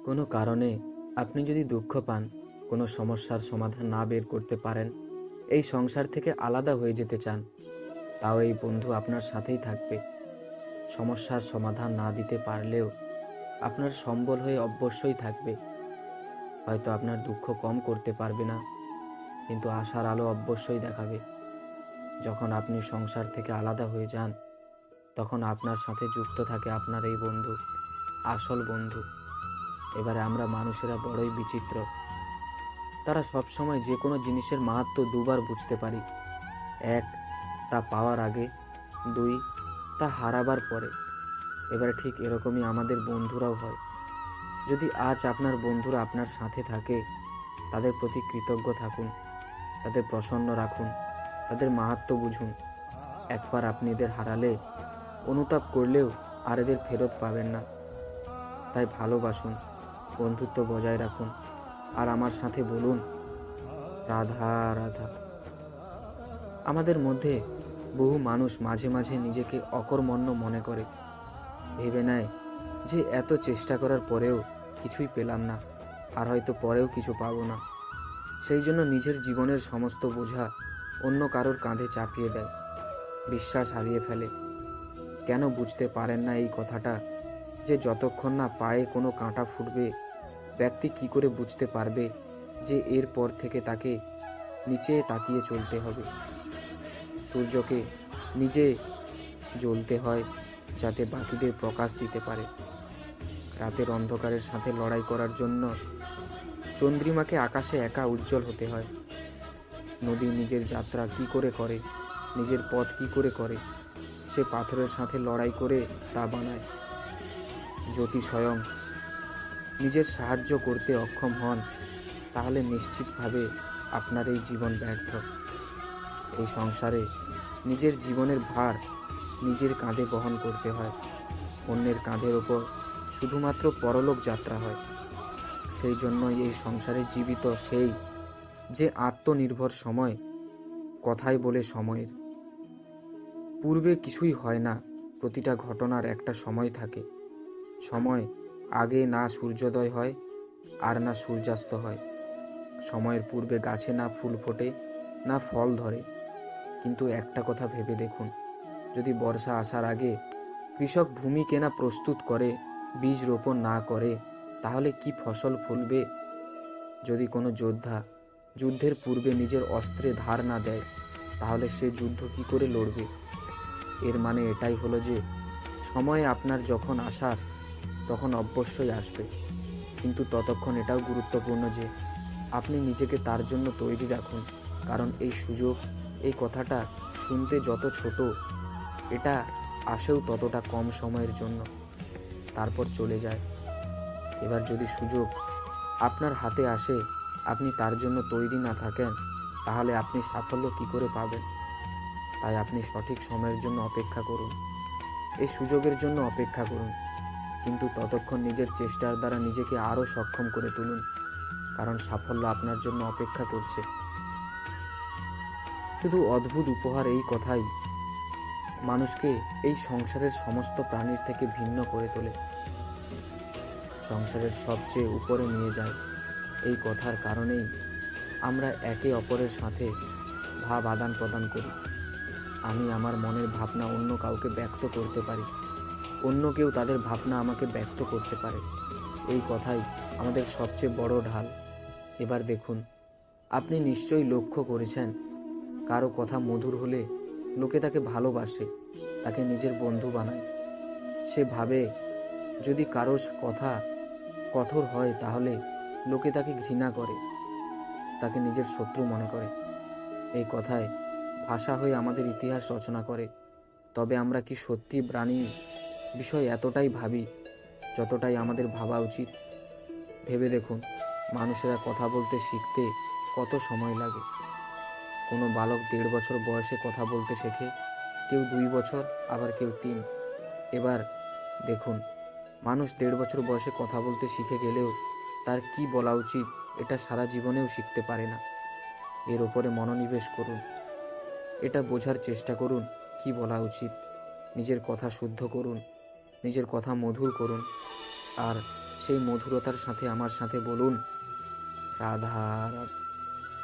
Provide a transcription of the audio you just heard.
কোনো কারণে আপনি যদি দুঃখ পান, কোনো সমস্যার সমাধান না বের করতে পারেন, এই সংসার থেকে আলাদা হয়ে যেতে চান, তাও এই বন্ধু আপনার সাথেই থাকবে। সমস্যার সমাধান না দিতে পারলেও আপনার সম্বল হয়ে অবশ্যই থাকবে। হয়তো আপনার দুঃখ কম করতে পারবে না, কিন্তু আশার আলো অবশ্যই দেখাবে। যখন আপনি সংসার থেকে আলাদা হয়ে যান, তখন আপনার সাথে যুক্ত থাকে আপনার এই বন্ধু, আসল বন্ধু। এবারে আমরা মানুষেরা বড়ই বিচিত্র। তারা সবসময় যে কোনো জিনিসের মাহাত্ম্য দুবার বুঝতে পারি। এক, তা পাওয়ার আগে। দুই, তা হারাবার পরে। এবারে ঠিক এরকমই আমাদের বন্ধুরাও হয়। যদি আজ আপনার বন্ধুরা আপনার সাথে থাকে, তাদের প্রতি কৃতজ্ঞ থাকুন, তাদের প্রসন্ন রাখুন, তাদের মাহাত্ম্য বুঝুন। একবার আপনি এদের হারালে, অনুতাপ করলেও আর এদের ফেরত পাবেন না। তাই ভালোবাসুন, বন্ধুত্ব বজায় রাখুন, আর আমার সাথে বলুন, রাধা রাধা। আমাদের মধ্যে বহু মানুষ মাঝে মাঝে নিজেকে অকর্মণ্য মনে করে, ভেবে নেয় যে এত চেষ্টা করার পরেও কিছুই পেলাম না, আর হয়তো পরেও কিছু পাবো না। সেই জন্য নিজের জীবনের সমস্ত বোঝা অন্য কারোর কাঁধে চাপিয়ে দেয়, বিশ্বাস হারিয়ে ফেলে। কেন বুঝতে পারেন না এই কথাটা, যে যতক্ষণ না পায়ে কোনো কাঁটা ফুটবে, ব্যক্তি কি করে বুঝতে পারবে যে এরপর থেকে তাকে নিচে তাকিয়ে চলতে হবে। সূর্যকে নিজে জ্বলতে হয়, যাতে বাকিদের প্রকাশ দিতে পারে। রাতের অন্ধকারের সাথে লড়াই করার জন্য চন্দ্রিমাকে আকাশে একা উজ্জ্বল হতে হয়। নদী নিজের যাত্রা কি করে করে, নিজের পথ কি করে করে, সে পাথরের সাথে লড়াই করে তা বানায়। যদি স্বয়ং নিজের সাহায্য করতে অক্ষম হন, তাহলে নিশ্চিতভাবে আপনার এই জীবন ব্যর্থ। এই সংসারে নিজের জীবনের ভার নিজের কাঁধে বহন করতে হয়। অন্যের কাঁধের ওপর শুধুমাত্র পরলোক যাত্রা হয়। সেই জন্যই এই সংসারে জীবিত সেই যে আত্মনির্ভর সময়, কথাই বলে সময়ের। পূর্বে কিছুই হয় না, প্রতিটা ঘটনার একটা সময় থাকে। সময় আগে না সূর্যোদয় হয়, আর না সূর্যাস্ত হয়। সময়ের পূর্বে গাছে না ফুল ফোটে, না ফল ধরে। কিন্তু একটা কথা ভেবে দেখুন, যদি বর্ষা আসার আগে কৃষক ভূমি কেনা প্রস্তুত করে, বীজ রোপণ না করে, তাহলে কি ফসল ফলবে? যদি কোনো যোদ্ধা যুদ্ধের পূর্বে নিজের অস্ত্রে ধার না দেয়, তাহলে সে যুদ্ধ কি করে লড়বে? এর মানে এটাই হলো যে সময় আপনার যখন আসার, তখন অবশ্যই আসবে। কিন্তু ততক্ষণ এটাও গুরুত্বপূর্ণ যে আপনি নিজেকে তার জন্য তৈরি রাখুন। কারণ এই সুযোগ, এই কথাটা শুনতে যত ছোট, এটা আসেও ততটা কম সময়ের জন্য, তারপর চলে যায়। এবার যদি সুযোগ আপনার হাতে আসে, আপনি তার জন্য তৈরি না থাকেন, তাহলে আপনি সাফল্য কি করে পাবেন? তাই আপনি সঠিক সময়ের জন্য অপেক্ষা করুন, এই সুযোগের জন্য অপেক্ষা করুন। কিন্তু ততক্ষণ নিজের চেষ্টার দ্বারা নিজেকে আরও সক্ষম করে তুলুন, কারণ সাফল্য আপনার জন্য অপেক্ষা করছে। শুধু অদ্ভুত উপহার এই কথাই মানুষকে এই সংসারের সমস্ত প্রাণীর থেকে ভিন্ন করে তোলে, সংসারের সবচেয়ে উপরে নিয়ে যায়। এই কথার কারণেই আমরা একে অপরের সাথে ভাব আদান প্রদান করি। আমি আমার মনের ভাবনা অন্য কাউকে ব্যক্ত করতে পারি, অন্য কেউ তাদের ভাবনা আমাকে ব্যক্ত করতে পারে। এই কথাই আমাদের সবচেয়ে বড় ঢাল। এবার দেখুন, আপনি নিশ্চয়ই লক্ষ্য করেছেন, কারো কথা মধুর হলে লোকে তাকে ভালোবাসে, তাকে নিজের বন্ধু বানায়। সে ভাবে যদি কারো কথা কঠোর হয়, তাহলে লোকে তাকে ঘৃণা করে, তাকে নিজের শত্রু মনে করে। এই কথায় ভাষা হয়ে আমাদের ইতিহাস রচনা করে। তবে আমরা কি সত্যি প্রাণী বিষয় এতটাই ভাবি যতটাই আমাদের ভাবা উচিত? ভেবে দেখুন, মানুষেরা কথা বলতে শিখতে কত সময় লাগে। কোনো বালক 1.5 বছর বয়সে কথা বলতে শেখে, কেউ 2 বছর, আবার কেউ 3। এবার দেখুন, মানুষ 1.5 বছর বয়সে কথা বলতে শিখে গেলেও তার কি বলা উচিত এটা সারা জীবনেও শিখতে পারে না। এর ওপরে মনোনিবেশ করুন, এটা বোঝার চেষ্টা করুন কি বলা উচিত। নিজের কথা শুদ্ধ করুন, নিজের কথা মধুর করুন, আর সেই মধুরতার সাথে আমার সাথে বলুন, রাধা রাধা।